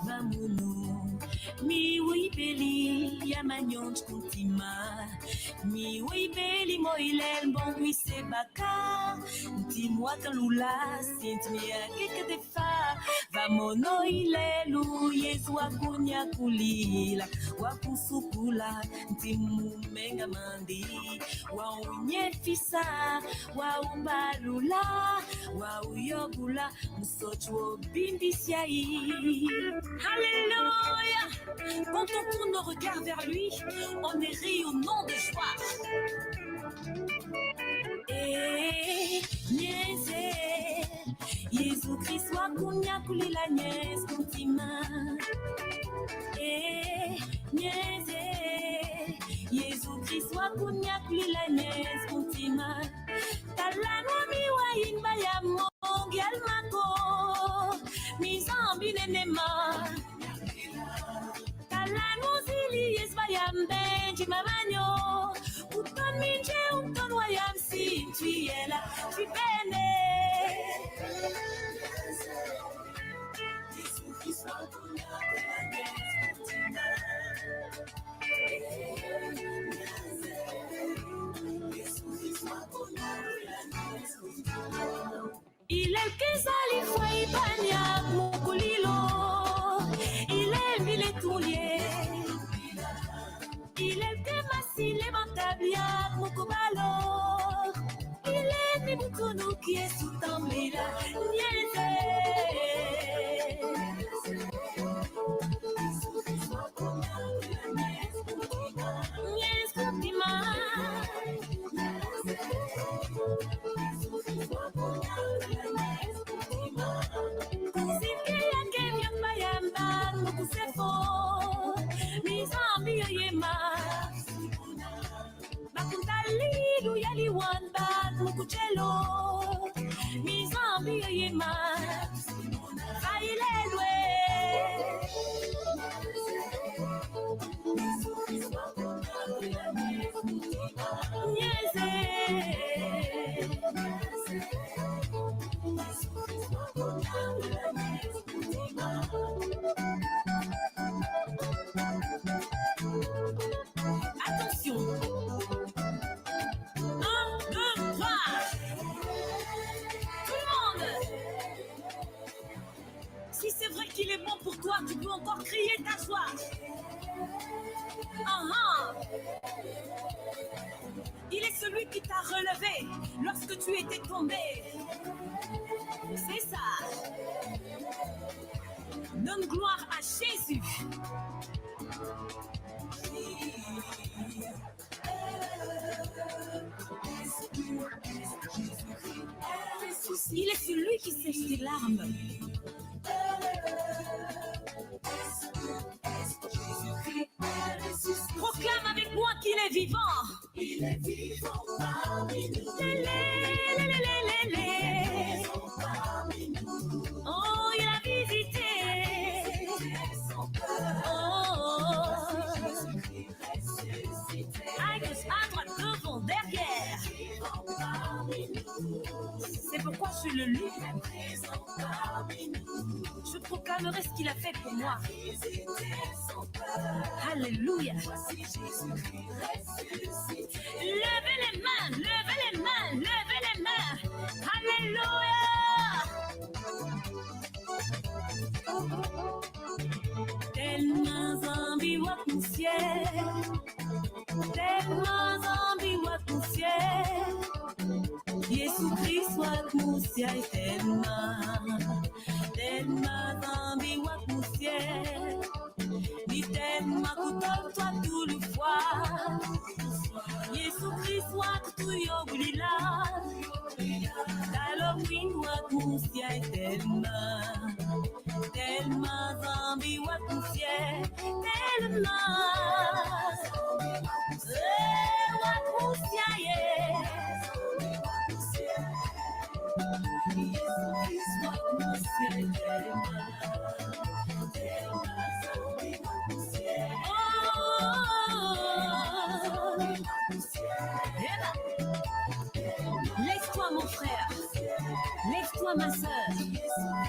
vamuno mi wipeli ya manyonj kuntima mi wipeli moilel bon wise baka ntimwa kalula sintmia keke fa vamono ilelu yesu akunya kulila wakusukula ntimu menga mandi wa unyefisa wa umbalula wa uyobula msocho bindisiai. Alléluia. Quand on tourne nos regards vers lui, on est ri au nom de joie. Et niese Yesu Christ wakunya kulila nyes kuntima. Et niese Yesu Christ wakunya kulila nyes kuntima. Talano mi wa inba ya mongi almako mi zambi nenema. Talano zili yesba ya mbenji mamanyo uton minje uton wa ya msi mtuyela chipene. Yesu Christ wakunya kulila nyes kuntima. Il est kezali foi banya mukulilo. Il est mille toulier. Il est temasi levantabia mukubalo. Il est mibutunu qui est sous tambila. Niente. Mukuchelo mizambi yema ailelwe nyeze. Attention. Qu'il est bon pour toi, tu peux encore crier ta joie. Il est celui qui t'a relevé lorsque tu étais tombé. C'est ça. Donne gloire à Jésus. Il est celui qui sèche tes larmes. Proclame avec moi qu'il est vivant. Il est vivant parmi nous. Oh, il a visité. À gauche, à droite, devant, derrière. C'est pourquoi je le loue. Je proclamerai ce qu'il a fait pour moi. Alléluia. Levez les mains, levez les mains, levez les mains. Alléluia. Tellement ambiwa mon ciel. Tellement ambiwa mon ciel. Jésus-Christ soit mon ciel tellement ambiwa mon ciel. Ni tellement couteau toi tout le fois. Jésus-Christ soit tout yoblila. Halloween soit mon ciel tellement ambiwa mon ciel tellement. Mon ciel. Lève-toi mon frère, lève-toi ma sœur,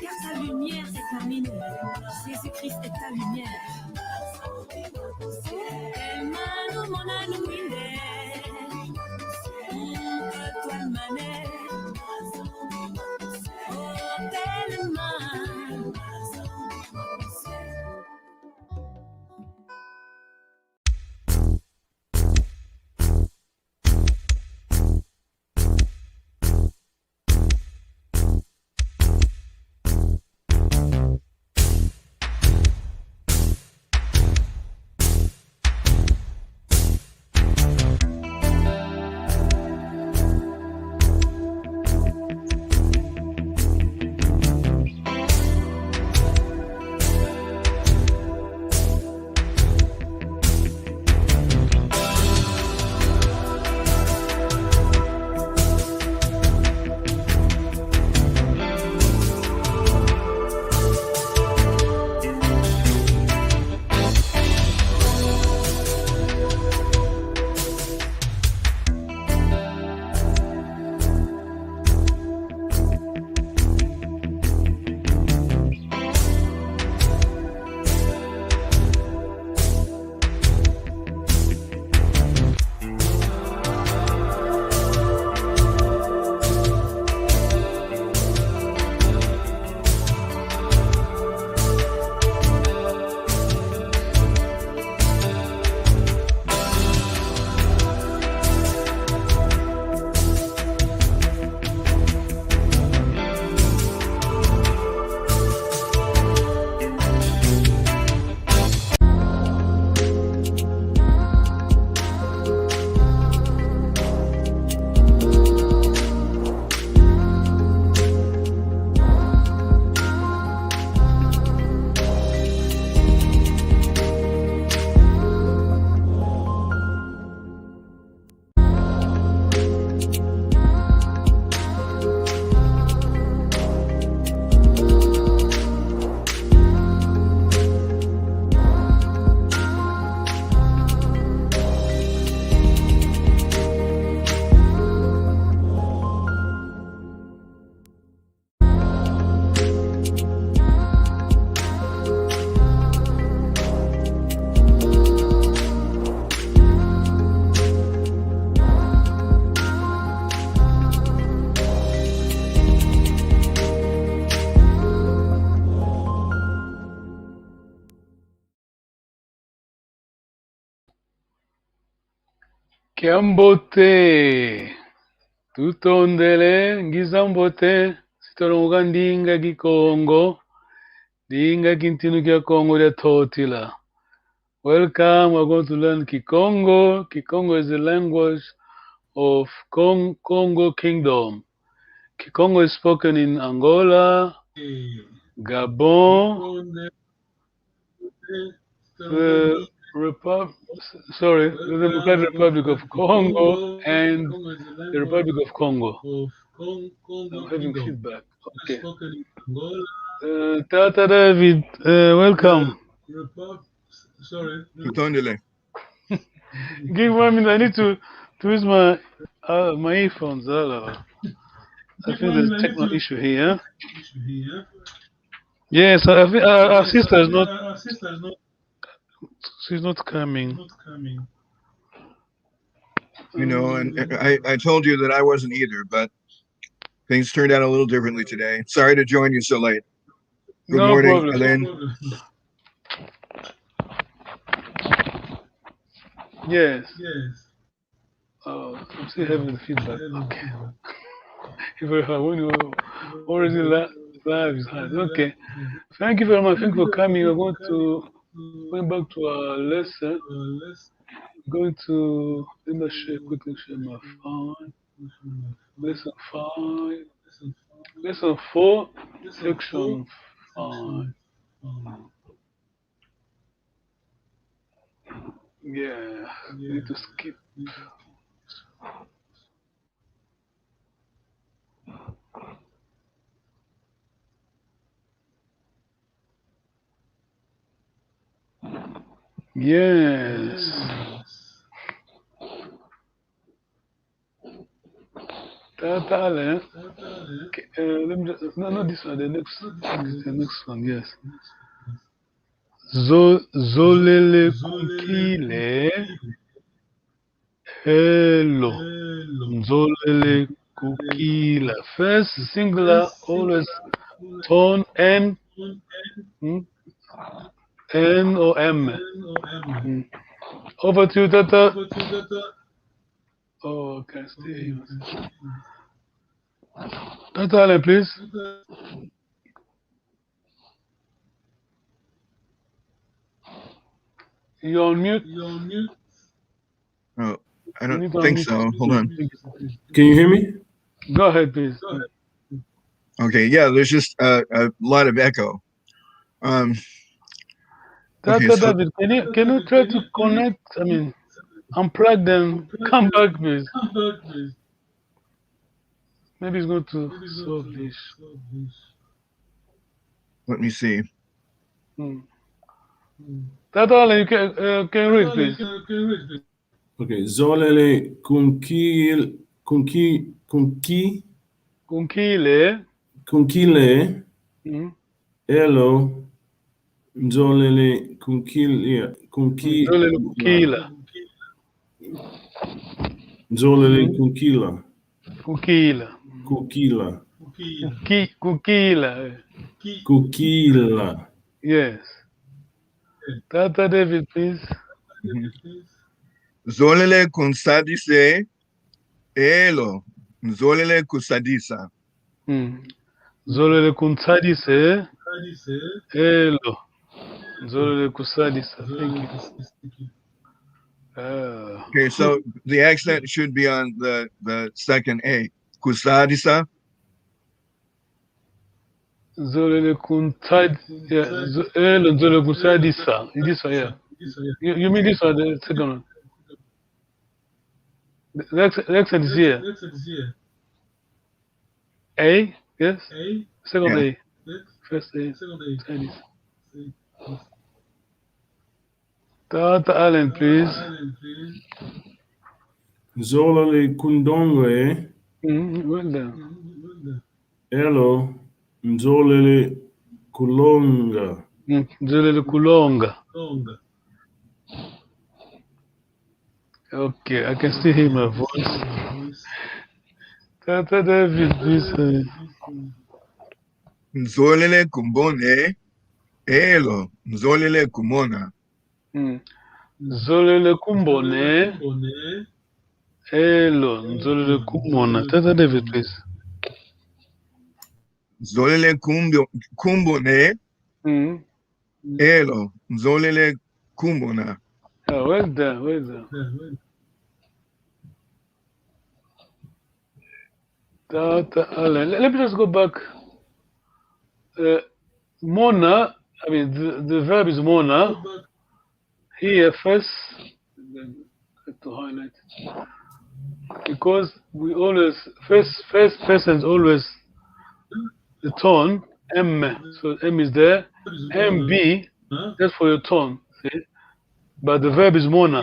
car ta lumière est parmi nous. Jésus-Christ Christ est ta lumière. Emmanuel, mon anouine, que toi le manet, oh tellement. Kiambote tutondele ngizambote sitolonga ndinga gikongo ndinga gintinu kya Congo lya totila. Welcome, we're going to learn Kikongo. Kikongo is the language of Congo Kingdom. Kikongo is spoken in Angola, Gabon, the Democratic Republic of Congo, and the Republic of Congo. I'm having feedback. Okay. Tata David, welcome. Tutondele. Give 1 minute. I need to use my earphones. I think there's a technical issue here. Yes, I think our sister is not. She's not coming. You know, and I told you that I wasn't either, but things turned out a little differently today. Sorry to join you so late. Good No morning, problem. Elaine. Yes. Oh, I'm still having the feedback. Okay. When you already live is hard. Okay. Thank you very much. Thank you for coming. We're going back to our lesson. Going to let me quickly share my phone. Lesson 5. Lesson 4. Section 5. Yeah. Need to skip. Yes. Tata, okay, let me just, no, not this one, the next one, yes. Zolele kukile. Hello. Nzolele kukila. First singular, always tone N, N or M. Over to you, Tata. Oh, okay, stay here. Tata Allen, please. You're on mute. Oh, I You don't need to think unmute. so. Hold on. Can you hear me? Go ahead, please. Okay, yeah, there's just a lot of echo. Okay, Tata so David, can you try to connect? I mean, unplug them. Come back, please. Maybe it's going to solve this. let me see. Tata Allen, you can read, please. Okay. Zolele kunkile Kunkile. elo Zolele kunkila Zolele kukila. Zolele kunkila Kukila. kukila Kukila. kukila. Yes. Tata David, please. Zolele kunsadise elo. Zolele kusadisa. Zolele kunsadise. Hello. Zolele kusadisa. Thank you. Okay, so the accent should be on the second A. Kusadisa. Zolele kunsad. Yeah. Hello. Zolele kunsadisa. This one, yeah. You mean this one, the second one? The accent is here. A, yes? Second Yeah. A. First A. Chinese. Tata Allen, please. Zolele kundongwe Well done. elo Zolele kulonga. Zolele kulonga. Okay, I can still hear my voice. Tata David, please. Zolele kumbone elo. Zolele kumona. Zolele kumbone. Hello, Zolele kumona. Tata David, please. Zolele kumbone elo. Zolele kumbona. Oh, well done, well done. Tata Allen. Let me just go back. Mona, I mean, the verb is Mona. Here first, then have to highlight. Because we always, first person is always the tone, M. So M is there. MB, that's for your tone, see? But the verb is Mona.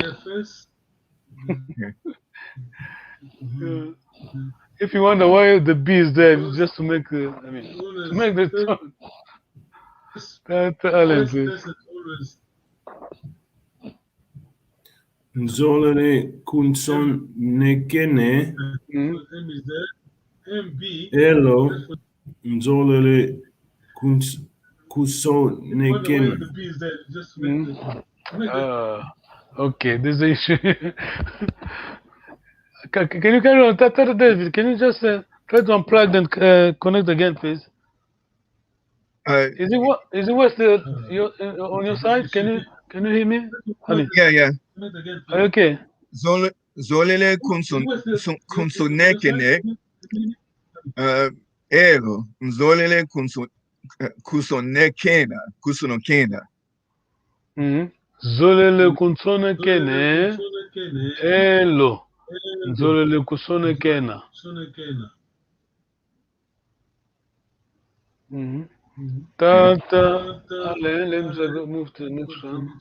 If you wonder why the B is there, it's just to make the, I mean, to make the tone. Tata Allen, please. Zolele kunson nekene elo Zolele kuso nekene. Okay, this is the issue. Can you carry on? Tata David, can you just try to unplug and connect again, please? Is it what's on your side? Can you hear me? Honey? Yeah. Okay. Zolele kunsonekene elo. Zolele kusonekena. Zolele kunsonekene elo. Zolele kusonekena. Tata Allen, let me just move to the next one.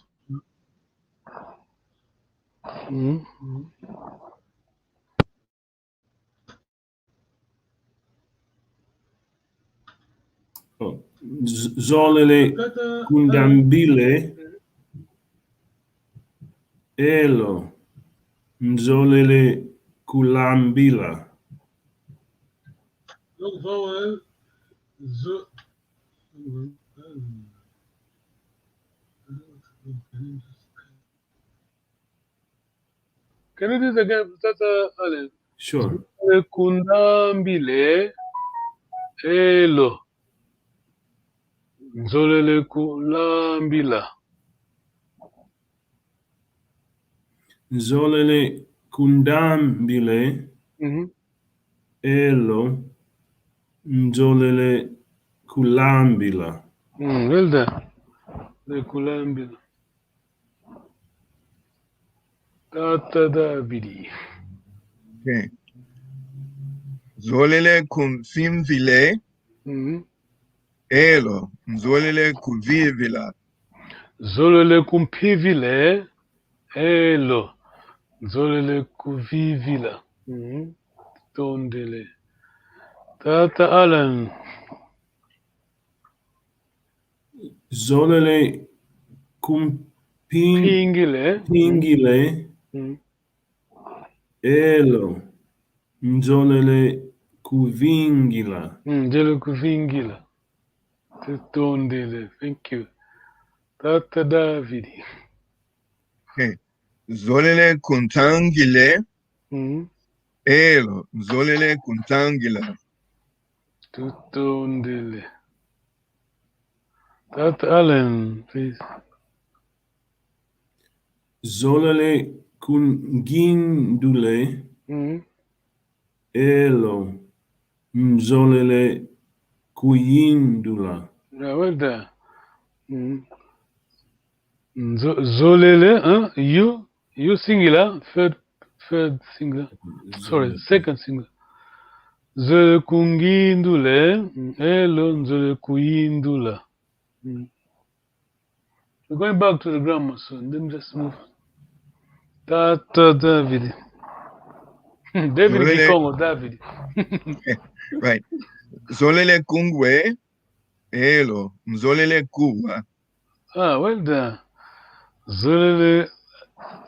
Zolele kundambile. Elo. Nzolele kulambila. Look forward. Can you do this again, Tata Allen? Sure. Kundambile elo. Nzolele kulambila. Zolele kundambile. Elo. Nzolele kulambila. Well done. The kulambila. Tata Davidi. Okay. Zolele kumfimvile. Elo. Zolele kuvivila. Zolele kumpivile elo. Zolele kuvivila. Tondele. Tata Allen. Zolele Pingile. pingile. Elo. Nzolele kuvingila. Jele kuvingila. Tondele. Thank you. Tata Davidi. Okay. Zolele kuntangile. Elo. Zolele kuntangila. Tondele. Tata Allen, please. Zolele kungindule. Elo. Nzolele kuyindula. Yeah, well done. Zolele, you singular, third singular. Sorry, second singular. Zole kungindule, elo nzole kuyindula. We're going back to the grammar soon. Then just move. Tata David. David Zolele- Kikongo, David. Right. Zolele kungwe. Elo. Mzolele kuwa. Ah, well done. Zolele.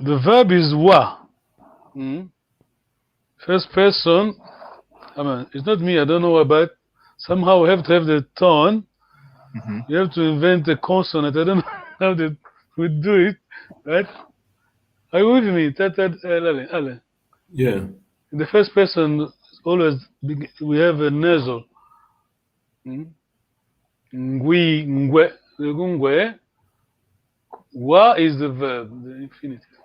The verb is wa. First person. I mean, it's not me. I don't know why, but somehow we have to have the tone. You have to invent a consonant. I don't know how we do it, right? Are you with me? Ale. Yeah. In the first person, always we have a nasal. Ngwe, ngwe. Wa is the verb, the infinitive.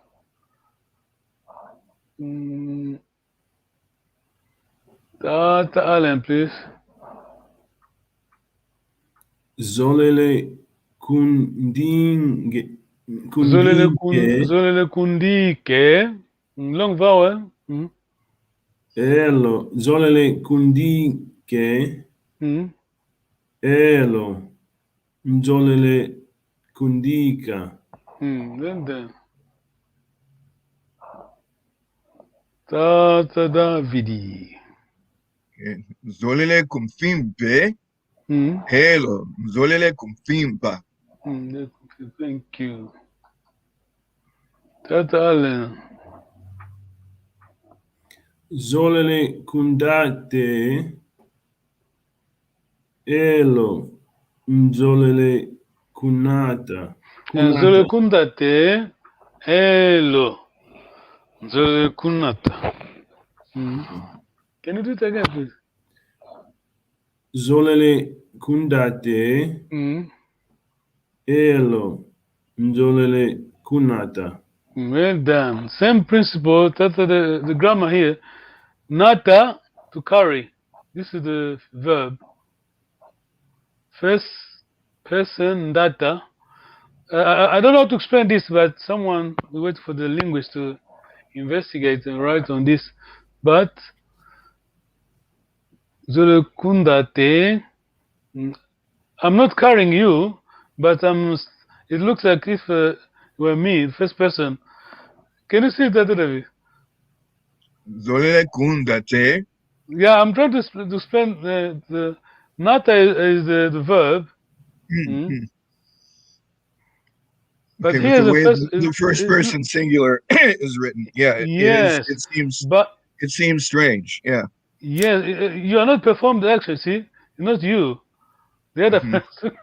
Tata Allen, please. Zolele kundinge. Zolele kundike. Long vowel. Elo. Zolele kundike. Elo. Nzolele kundika. Then. Tata Davidi. Zolele kumfimbe. Elo. Mzolele kumfimba. Thank you. Tata Allen. Zolele kundate. Elo. Nzolele kunata. Nzole kundate. Elo. Nzole kunata. Can you do it again, please? Zolele kundate. Elo. Nzolele kunata. Well done. Same principle. Tata, the grammar here. Nata, to carry. This is the verb. First person, data. I don't know how to explain this, but we wait for the linguist to investigate and write on this. But Zole kundate. I'm not carrying you, but it looks like if it were me, first person. Can you see that, David? Zolele kundate. Yeah, I'm trying to explain the Nata is the verb. Mhm. But Okay, here the the way first the first person singular is written, yeah, it is. yes, It but seems strange. Yeah. yes, you are not performed the action. See, not you, the other Mhm. person.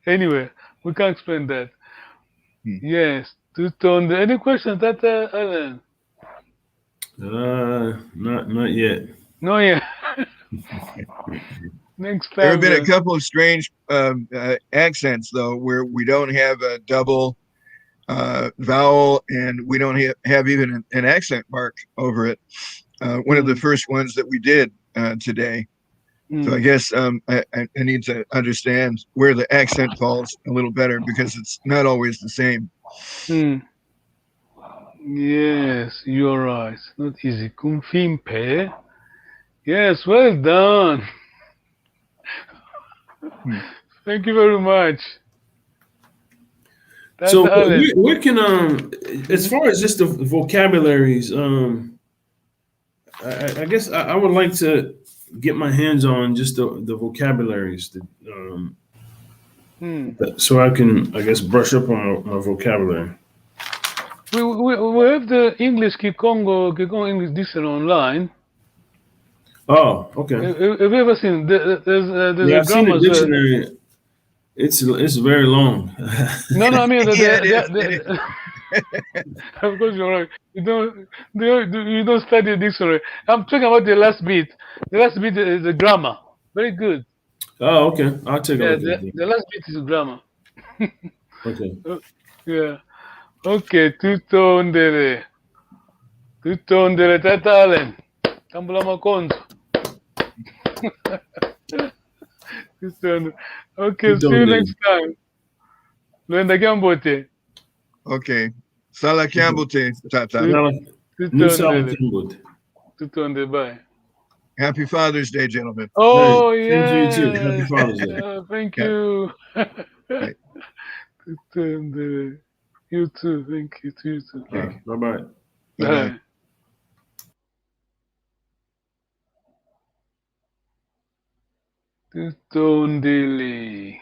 Anyway, we can't explain that. Hmm. Yes, to tone. Any questions that Alan? Not yet. No, yeah. Next There have time been a then. couple of strange accents though, where we don't have a double vowel, and we don't have even an accent mark over it. One of the first ones that we did today. So I guess I need to understand where the accent falls a little better, because it's not always the same. Yes, you're right. It's not easy. Kumfimpe. Yes, well done. Hmm. Thank you very much. That's So Alan. where can as far as just the vocabularies, I guess I would like to get my hands on just the vocabularies, so I can, I guess, brush up on my vocabulary. We have the English Kikongo English dictionary online. Oh, okay. Have you ever seen? There's Yeah, a I've seen the grammar. dictionary. It's very long. No, I mean Yeah, it is. It is. of course you're right. You don't study dictionary. I'm talking about the last bit. The last bit is the grammar. Very good. Oh, okay. I'll take a Yeah, look at it. the last bit is grammar. Okay. Yeah. Okay, tutto ondere. Tutto ondere tatalen. Tambula makonzo. Tutto ondere. Okay, see you next time. Luenda Gambote. Okay. Sala Kiambute, Tata. Tutto ondere. Tutto ondere. Bye. Happy Father's Day, gentlemen. Oh, Hey, same to you too. yeah. Happy Father's Day. Thank Yeah. you. Right. You too. Thank you. To you too. Bye bye. Bye-bye. Bye. Tutto ondele.